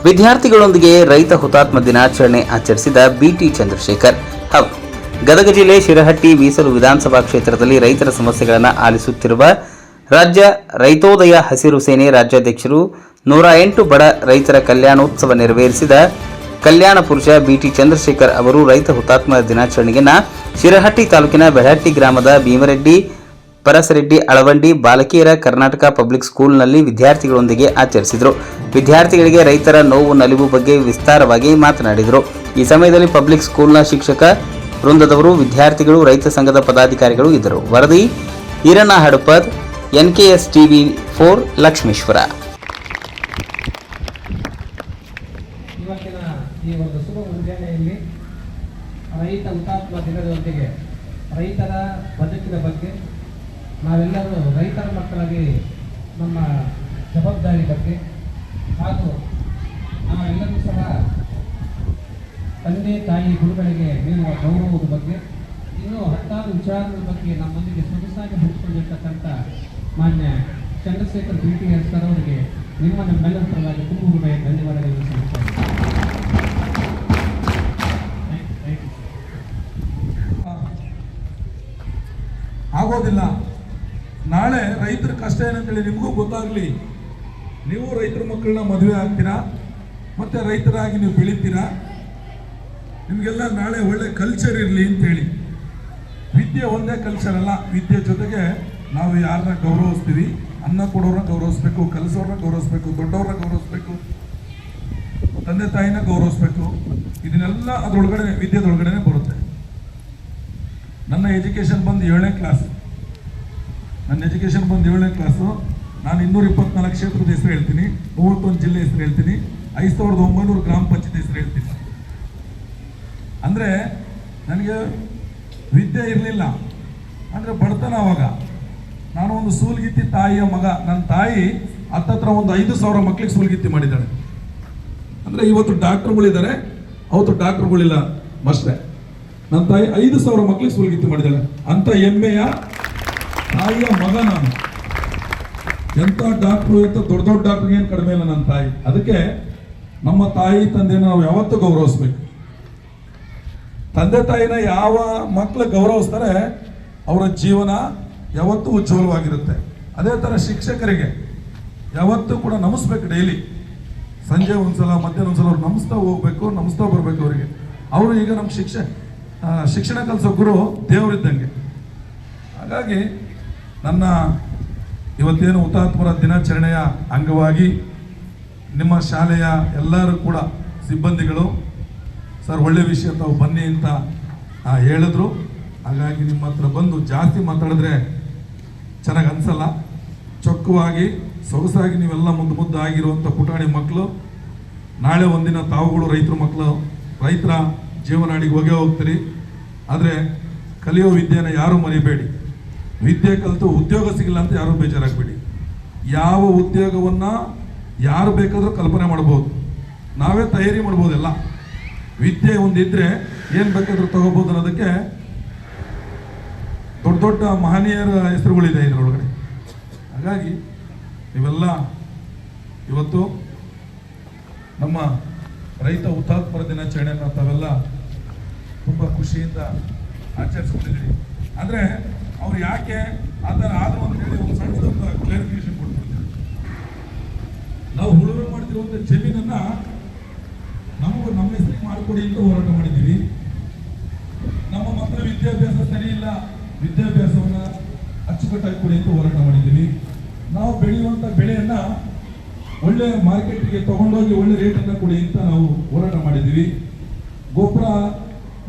ವಿದ್ಯಾರ್ಥಿಗಳೊಂದಿಗೆ ರೈತ ಹುತಾತ್ಮ ದಿನಾಚರಣೆ ಆಚರಿಸಿದ ಬಿಟಿ ಚಂದ್ರಶೇಖರ್. ಹೌದು, ಗದಗ ಜಿಲ್ಲೆ ಶಿರಹಟ್ಟಿ ಮೀಸಲು ವಿಧಾನಸಭಾ ಕ್ಷೇತ್ರದಲ್ಲಿ ರೈತರ ಸಮಸ್ಯೆಗಳನ್ನು ಆಲಿಸುತ್ತಿರುವ ರಾಜ್ಯ ರೈತೋದಯ ಹಸಿರು ಸೇನೆ ರಾಜ್ಯಾಧ್ಯಕ್ಷರು 108 ಬಡ ರೈತರ ಕಲ್ಯಾಣೋತ್ಸವ ನೆರವೇರಿಸಿದ ಕಲ್ಯಾಣ ಪುರುಷ ಬಿಟಿ ಚಂದ್ರಶೇಖರ್ ಅವರು ರೈತ ಹುತಾತ್ಮ ದಿನಾಚರಣೆಯನ್ನು ಶಿರಹಟ್ಟಿ ತಾಲೂಕಿನ ಬೆಳಹಟ್ಟಿ ಗ್ರಾಮದ ಭೀಮರೆಡ್ಡಿ ಪರಸರೆಡ್ಡಿ ಅಳವಂಡಿ ಬಾಲಕಿಯರ ಕರ್ನಾಟಕ ಪಬ್ಲಿಕ್ ಸ್ಕೂಲ್ನಲ್ಲಿ ವಿದ್ಯಾರ್ಥಿಗಳೊಂದಿಗೆ ಆಚರಿಸಿದರು. ವಿದ್ಯಾರ್ಥಿಗಳಿಗೆ ರೈತರ ನೋವು ನಲಿವು ಬಗ್ಗೆ ವಿಸ್ತಾರವಾಗಿ ಮಾತನಾಡಿದರು. ಈ ಸಮಯದಲ್ಲಿ ಪಬ್ಲಿಕ್ ಸ್ಕೂಲ್ನ ಶಿಕ್ಷಕ ವೃಂದದವರು, ವಿದ್ಯಾರ್ಥಿಗಳು, ರೈತ ಸಂಘದ ಪದಾಧಿಕಾರಿಗಳು ಇದ್ದರು. ವರದಿ ಈರಣ್ಣ ಹಡಪದ್, NKS TV 4 ಲಕ್ಷ್ಮೇಶ್ವರ. ಇವತ್ತಿನ ಈ ಒಂದು ಶುಭ ಮುಂಜಾನೆಯಲ್ಲಿ ರೈತ ಹುತಾತ್ಮ ದಿನದೊಂದಿಗೆ ರೈತರ ಬದುಕಿನ ಬಗ್ಗೆ ನಾವೆಲ್ಲರೂ ರೈತರ ಮಕ್ಕಳಾಗಿ ನಮ್ಮ ಜವಾಬ್ದಾರಿ ಬಗ್ಗೆ ಹಾಗೂ ನಾವೆಲ್ಲರೂ ಸಹ ತಂದೆ ತಾಯಿ ಗುರುಗಳಿಗೆ ನೀಡುವ ಗೌರವದ ಬಗ್ಗೆ ಇನ್ನೂ ಹತ್ತಾರು ವಿಚಾರಗಳ ಬಗ್ಗೆ ನಮ್ಮೊಂದಿಗೆ ಸೊಗಸಾಗಿ ಹಂಚಿಕೊಂಡಿರ್ತಕ್ಕಂಥ ಮಾನ್ಯ ಚಂದ್ರಶೇಖರ್ BTS ಸರ್ ಅವರಿಗೆ ನಮ್ಮೆಲ್ಲರ ಪರವಾಗಿ ತುಂಬ ಹೃದಯ ಧನ್ಯವಾದಗಳನ್ನು ಸಲ್ಲಿಸುತ್ತೇನೆ. ಆಗೋದಿಲ್ಲ. ನಾಳೆ ರೈತರ ಕಷ್ಟ ಏನಂತೇಳಿ ನಿಮಗೂ ಗೊತ್ತಾಗಲಿ. ನೀವು ರೈತರ ಮಕ್ಕಳನ್ನ ಮದುವೆ ಆಗ್ತೀರಾ, ಮತ್ತೆ ರೈತರಾಗಿ ನೀವು ಬೆಳಿತೀರಾ. ನಿಮಗೆಲ್ಲ ನಾಳೆ ಒಳ್ಳೆ ಕಲ್ಚರ್ ಇರಲಿ ಅಂತೇಳಿ. ವಿದ್ಯೆ ಒಂದೇ ಕಲ್ಚರ್ ಅಲ್ಲ, ವಿದ್ಯೆ ಜೊತೆಗೆ ನಾವು ಯಾರನ್ನ ಗೌರವಿಸ್ತೀವಿ, ಅನ್ನ ಕೊಡೋರನ್ನ ಗೌರವಿಸ್ಬೇಕು, ಕಲಿಸೋರನ್ನ ಗೌರವಿಸ್ಬೇಕು, ದೊಡ್ಡವ್ರನ್ನ ಗೌರವಿಸ್ಬೇಕು, ತಂದೆ ತಾಯಿನ ಗೌರವಿಸ್ಬೇಕು. ಇದನ್ನೆಲ್ಲ ಅದರೊಳಗಡೆ ವಿದ್ಯೆದೊಳಗಡೆ ಬರುತ್ತೆ. ನನ್ನ ಎಜುಕೇಷನ್ ಬಂದು 7ನೇ ಕ್ಲಾಸ್. ನನ್ನ ಎಜುಕೇಷನ್ ಬಂದು 7ನೇ ಕ್ಲಾಸು. ನಾನು 224 ಕ್ಷೇತ್ರದ ಹೆಸರು ಹೇಳ್ತೀನಿ, 31 ಜಿಲ್ಲೆ ಹೆಸರು ಹೇಳ್ತೀನಿ, 5900 ಗ್ರಾಮ ಪಂಚಾಯತ್ ಹೆಸರು ಹೇಳ್ತೀನಿ. ಅಂದರೆ ನನಗೆ ವಿದ್ಯೆ ಇರಲಿಲ್ಲ, ಅಂದರೆ ಬಡತನ. ಅವಾಗ ನಾನು ಒಂದು ಸೂಲ್ಗಿತ್ತಿ ತಾಯಿಯ ಮಗ. ನನ್ನ ತಾಯಿ ಹತ್ತತ್ರ ಒಂದು 5,000 ಮಕ್ಕಳಿಗೆ ಸೂಲ್ಗಿತ್ತಿ ಮಾಡಿದ್ದಾಳೆ. ಅಂದರೆ ಇವತ್ತು ಡಾಕ್ಟ್ರುಗಳಿದ್ದಾರೆ, ಅವತ್ತು ಡಾಕ್ಟ್ರುಗಳಿಲ್ಲ ಅಷ್ಟೇ. ನನ್ನ ತಾಯಿ 5,000 ಮಕ್ಕಳಿಗೆ ಸೂಲ್ಗಿತ್ತಿ ಮಾಡಿದ್ದಾಳೆ. ಅಂಥ ಹೆಮ್ಮೆಯ ತಾಯಿಯ ಮಗ ನಾನು. ಎಂಥ ಡಾಕ್ಟ್ರು, ಎಂಥ ದೊಡ್ಡ ದೊಡ್ಡ ಡಾಕ್ಟ್ರಿಗೆ ಏನು ಕಡಿಮೆ ಇಲ್ಲ ನನ್ನ ತಾಯಿ. ಅದಕ್ಕೆ ನಮ್ಮ ತಾಯಿ ತಂದೆನ ನಾವು ಯಾವತ್ತೂ ಗೌರವಿಸ್ಬೇಕು. ತಂದೆ ತಾಯಿನ ಯಾವ ಮಕ್ಕಳು ಗೌರವಿಸ್ತಾರೆ ಅವರ ಜೀವನ ಯಾವತ್ತೂ ಉಜ್ವಲವಾಗಿರುತ್ತೆ. ಅದೇ ಥರ ಶಿಕ್ಷಕರಿಗೆ ಯಾವತ್ತೂ ಕೂಡ ನಮಿಸ್ಬೇಕು. ಡೈಲಿ ಸಂಜೆ ಒಂದ್ಸಲ, ಮಧ್ಯಾಹ್ನ ಒಂದ್ಸಲ ಅವ್ರು ನಮಿಸ್ತಾ ಹೋಗ್ಬೇಕು, ನಮಿಸ್ತಾ ಬರಬೇಕು ಅವರಿಗೆ. ಅವರು ಈಗ ನಮ್ಮ ಶಿಕ್ಷಣ ಕಲಿಸೋ ಗುರು ದೇವರಿದ್ದಂಗೆ. ಹಾಗಾಗಿ ನನ್ನ ಇವತ್ತೇನು ಹುತಾತ್ಮರ ದಿನಾಚರಣೆಯ ಅಂಗವಾಗಿ ನಿಮ್ಮ ಶಾಲೆಯ ಎಲ್ಲರೂ ಕೂಡ ಸಿಬ್ಬಂದಿಗಳು ಸರ್ ಒಳ್ಳೆ ವಿಷಯ ತಾವು ಬನ್ನಿ ಅಂತ ಹೇಳಿದ್ರು. ಹಾಗಾಗಿ ನಿಮ್ಮ ಹತ್ರ ಬಂದು ಜಾಸ್ತಿ ಮಾತಾಡಿದ್ರೆ ಚೆನ್ನಾಗಿ ಅನಿಸಲ್ಲ. ಚೊಕ್ಕವಾಗಿ ಸೊಗಸಾಗಿ ನೀವೆಲ್ಲ ಮುದ್ದಾಗಿರುವಂಥ ಪುಟಾಣಿ ಮಕ್ಕಳು. ನಾಳೆ ಒಂದಿನ ತಾವುಗಳು ರೈತರ ಮಕ್ಕಳು, ರೈತರ ಜೀವನಾಡಿಗೆ ಹೋಗ್ತೀರಿ. ಆದರೆ ಕಲಿಯೋ ವಿದ್ಯೆನ ಯಾರೂ ಮರಿಬೇಡಿ. ವಿದ್ಯೆ ಕಲಿತು ಉದ್ಯೋಗ ಸಿಗಲ್ಲ ಅಂತ ಯಾರೂ ಬೇಜಾರಾಗಬೇಡಿ. ಯಾವ ಉದ್ಯೋಗವನ್ನು ಯಾರು ಬೇಕಾದರೂ ಕಲ್ಪನೆ ಮಾಡ್ಬೋದು, ನಾವೇ ತಯಾರಿ ಮಾಡ್ಬೋದೆಲ್ಲ. ವಿದ್ಯೆ ಒಂದಿದ್ರೆ ಏನು ಬೇಕಾದರೂ ತಗೋಬೋದು ಅನ್ನೋದಕ್ಕೆ ದೊಡ್ಡ ದೊಡ್ಡ ಮಹನೀಯರ ಹೆಸರುಗಳಿದೆ ಇದರೊಳಗಡೆ. ಹಾಗಾಗಿ ಇವೆಲ್ಲ ಇವತ್ತು ನಮ್ಮ ರೈತ ಹುತಾತ್ಮರ ದಿನಾಚರಣೆಯನ್ನು ತಾವೆಲ್ಲ ತುಂಬ ಖುಷಿಯಿಂದ ಆಚರಿಸ್ಕೊಂಡಿದ್ದೀವಿ. ಅಂದರೆ ಅವ್ರು ಯಾಕೆ ಆ ಥರ ಆದರೂ ಅಂತ ಹೇಳಿ ಒಂದು ಸಣ್ಣದೊಂದು ಕ್ಲಾರಿಫಿಕೇಶನ್ ಕೊಟ್ಬಿಡ್ತೀವಿ. ನಾವು ಉಳುಮೆ ಮಾಡ್ತಿರುವಂಥ ಜಮೀನನ್ನು ನಮಗೂ ನಮ್ಮ ಹೆಸರಿಗೆ ಮಾಡಿಕೊಡಿ ಅಂತ ಹೋರಾಟ ಮಾಡಿದ್ದೀವಿ. ನಮ್ಮ ಮಕ್ಕಳ ವಿದ್ಯಾಭ್ಯಾಸ ಸರಿ ಇಲ್ಲ, ವಿದ್ಯಾಭ್ಯಾಸವನ್ನು ಅಚ್ಚುಕಟ್ಟಾಗಿ ಕೊಡಿ ಅಂತ ಹೋರಾಟ ಮಾಡಿದ್ದೀವಿ. ನಾವು ಬೆಳೆಯುವಂಥ ಬೆಳೆಯನ್ನು ಒಳ್ಳೆ ಮಾರ್ಕೆಟ್ಗೆ ತಗೊಂಡೋಗಿ ಒಳ್ಳೆ ರೇಟನ್ನು ಕೊಡಿ ಅಂತ ನಾವು ಹೋರಾಟ ಮಾಡಿದ್ದೀವಿ. ಗೊಬ್ಬರ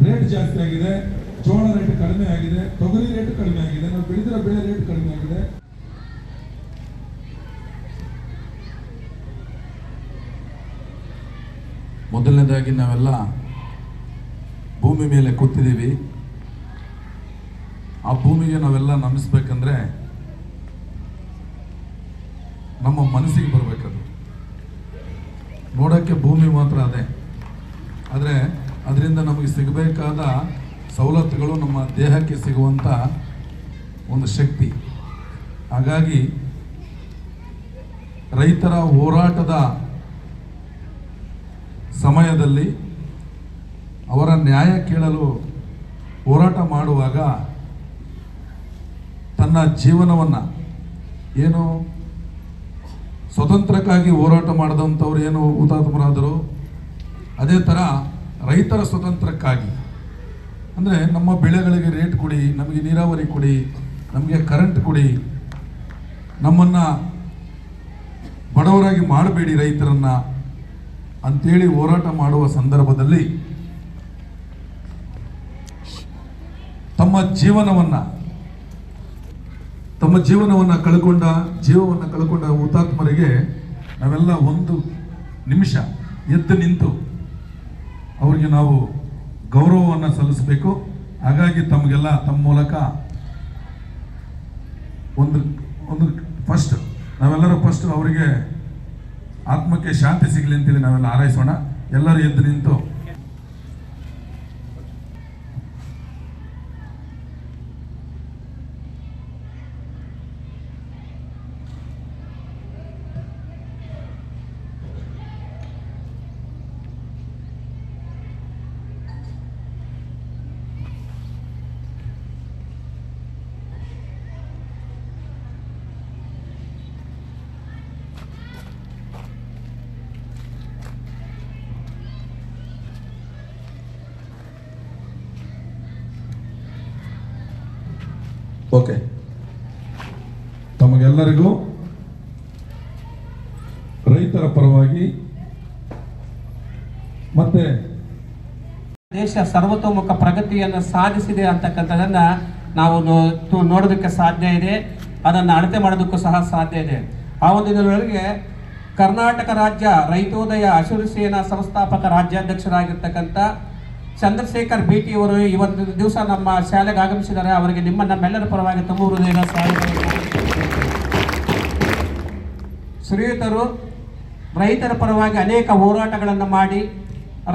ರೇಟ್ ಜಾಸ್ತಿ ಆಗಿದೆ, ಜೋಳ ರೇಟ್ ಕಡಿಮೆ ಆಗಿದೆ, ತೊಗರಿ ರೇಟ್ ಕಡಿಮೆ ಆಗಿದೆ, ನಾವು ಬೆಳೆದಿರೋ ಬೆಳೆ ರೇಟ್ ಕಡಿಮೆ ಆಗಿದೆ. ಮೊದಲನೇದಾಗಿ ನಾವೆಲ್ಲ ಭೂಮಿ ಮೇಲೆ ಕೂತಿದ್ದೀವಿ. ಆ ಭೂಮಿಗೆ ನಾವೆಲ್ಲ ನಮಿಸ್ಬೇಕಂದ್ರೆ ನಮ್ಮ ಮನಸ್ಸಿಗೆ ಬರಬೇಕದು. ನೋಡೋಕ್ಕೆ ಭೂಮಿ ಮಾತ್ರ ಅದೇ, ಆದರೆ ಅದರಿಂದ ನಮಗೆ ಸಿಗಬೇಕಾದ ಸವಲತ್ತುಗಳು ನಮ್ಮ ದೇಹಕ್ಕೆ ಸಿಗುವಂಥ ಒಂದು ಶಕ್ತಿ. ಹಾಗಾಗಿ ರೈತರ ಹೋರಾಟದ ಸಮಯದಲ್ಲಿ ಅವರ ನ್ಯಾಯ ಕೇಳಲು ಹೋರಾಟ ಮಾಡುವಾಗ ತನ್ನ ಜೀವನವನ್ನು ಏನು ಸ್ವತಂತ್ರಕ್ಕಾಗಿ ಹೋರಾಟ ಮಾಡಿದಂಥವ್ರು ಏನು ಹುತಾತ್ಮರಾದರು, ಅದೇ ಥರ ರೈತರ ಸ್ವತಂತ್ರಕ್ಕಾಗಿ ಅಂದರೆ ನಮ್ಮ ಬೆಳೆಗಳಿಗೆ ರೇಟ್ ಕೊಡಿ, ನಮಗೆ ನೀರಾವರಿ ಕೊಡಿ, ನಮಗೆ ಕರೆಂಟ್ ಕೊಡಿ, ನಮ್ಮನ್ನು ಬಡವರಾಗಿ ಮಾಡಬೇಡಿ ರೈತರನ್ನು ಅಂತೇಳಿ ಹೋರಾಟ ಮಾಡುವ ಸಂದರ್ಭದಲ್ಲಿ ತಮ್ಮ ಜೀವನವನ್ನು ಕಳ್ಕೊಂಡ ಹುತಾತ್ಮರಿಗೆ ನಾವೆಲ್ಲ ಒಂದು ನಿಮಿಷ ಎದ್ದು ನಿಂತು ಅವರಿಗೆ ನಾವು ಗೌರವವನ್ನು ಸಲ್ಲಿಸಬೇಕು. ಹಾಗಾಗಿ ತಮಗೆಲ್ಲ ತಮ್ಮ ಮೂಲಕ ನಾವೆಲ್ಲರೂ ಫಸ್ಟ್ ಅವರಿಗೆ ಆತ್ಮಕ್ಕೆ ಶಾಂತಿ ಸಿಗಲಿ ಅಂತೇಳಿ ನಾವೆಲ್ಲ ಹಾರೈಸೋಣ. ಎಲ್ಲರೂ ಎದ್ದು ನಿಂತು ಓಕೆ. ತಮಗೆಲ್ಲರಿಗೂ ರೈತರ ಪರವಾಗಿ ಮತ್ತೆ ದೇಶ ಸರ್ವತೋಮುಖ ಪ್ರಗತಿಯನ್ನು ಸಾಧಿಸಿದೆ ಅಂತಕ್ಕಂಥದ್ದನ್ನ ನಾವು ನೋಡೋದಕ್ಕೆ ಸಾಧ್ಯ ಇದೆ, ಅದನ್ನು ಅಳತೆ ಮಾಡೋದಕ್ಕೂ ಸಹ ಸಾಧ್ಯ ಇದೆ. ಆ ಒಂದು ದಿನದೊಳಗೆ ಕರ್ನಾಟಕ ರಾಜ್ಯ ರೈತೋದಯ ಹಸಿರು ಸೇನಾ ಸಂಸ್ಥಾಪಕ ರಾಜ್ಯಾಧ್ಯಕ್ಷರಾಗಿರ್ತಕ್ಕಂಥ ಚಂದ್ರಶೇಖರ್ ಬಿಟಿ ಅವರು ಇವತ್ತು ದಿವಸ ನಮ್ಮ ಶಾಲೆಗೆ ಆಗಮಿಸಿದ್ದಾರೆ. ಅವರಿಗೆ ನಮ್ಮೆಲ್ಲರ ಪರವಾಗಿ ತುಂಬ ಹೃದಯದ ಸ್ವಾಗತ. ಶ್ರೀಯುತರು ರೈತರ ಪರವಾಗಿ ಅನೇಕ ಹೋರಾಟಗಳನ್ನು ಮಾಡಿ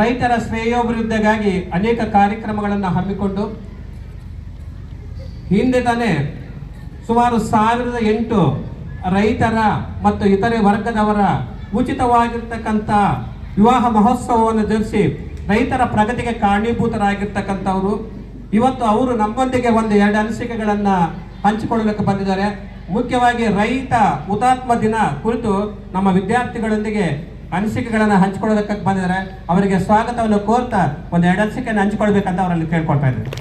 ರೈತರ ಶ್ರೇಯೋಭಿವೃದ್ಧಿಗಾಗಿ ಅನೇಕ ಕಾರ್ಯಕ್ರಮಗಳನ್ನು ಹಮ್ಮಿಕೊಂಡು ಹಿಂದೆ ತಾನೇ ಸುಮಾರು 1008 ರೈತರ ಮತ್ತು ಇತರೆ ವರ್ಗದವರ ಉಚಿತವಾಗಿರ್ತಕ್ಕಂಥ ವಿವಾಹ ಮಹೋತ್ಸವವನ್ನು ಜರುಗಿಸಿ ರೈತರ ಪ್ರಗತಿಗೆ ಕಾರಣೀಭೂತರಾಗಿರ್ತಕ್ಕಂಥವರು. ಇವತ್ತು ಅವರು ನಮ್ಮೊಂದಿಗೆ 1-2 ಅನಿಸಿಕೆಗಳನ್ನು ಹಂಚಿಕೊಳ್ಳಲಿಕ್ಕೆ ಬಂದಿದ್ದಾರೆ. ಮುಖ್ಯವಾಗಿ ರೈತ ಹುತಾತ್ಮ ದಿನ ಕುರಿತು ನಮ್ಮ ವಿದ್ಯಾರ್ಥಿಗಳೊಂದಿಗೆ ಅನಿಸಿಕೆಗಳನ್ನು ಹಂಚಿಕೊಳ್ಳೋದಕ್ಕೆ ಬಂದಿದ್ದಾರೆ. ಅವರಿಗೆ ಸ್ವಾಗತವನ್ನು ಕೋರ್ತಾ 1-2 ಅನಿಸಿಕೆಯನ್ನು ಹಂಚಿಕೊಳ್ಬೇಕಂತ ಅವರಲ್ಲಿ ಕೇಳ್ಕೊಳ್ತಾ ಇದ್ದಾರೆ.